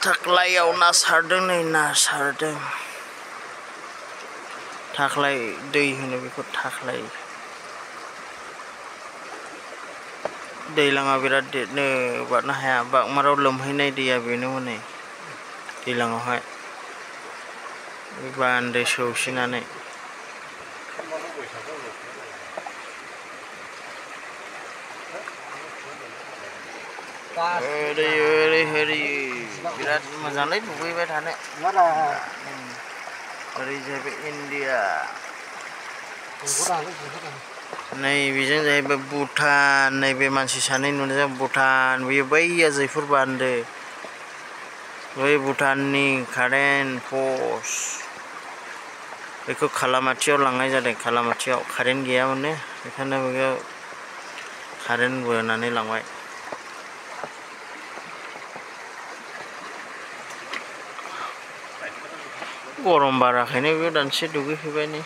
थाख्लायाव ना सारदों नै ना सारदों थाख्लाय दै होनो बेखौ थाख्लाय दैलाङा बिराद देरनो बारनो हाया बागमाराव लोमहैनाय दैया बेनो हनै दैलाङावहाय बान्दो सौसिनानै ओरै ओरै ओरै बिराद मोजाङै दुगैबाय थानो ओरै जाहैबाय इन्डिया नै बेजों जाहैबाय भुटान नैबे मानसि सानै नुनायजों भुटान बेयो बैया जयपुर बान्दो बै भुटाननि कारेन्ट पस्ट बेखौ खालामाथियाव लांनाय जादों खालामाथियाव कारेन्ट गैयामोननो बेखायनो बेखौ कारेन्ट बोनानै लांबाय गरम बाराखायनो बेयाव दानसे दुगैहैबाय नै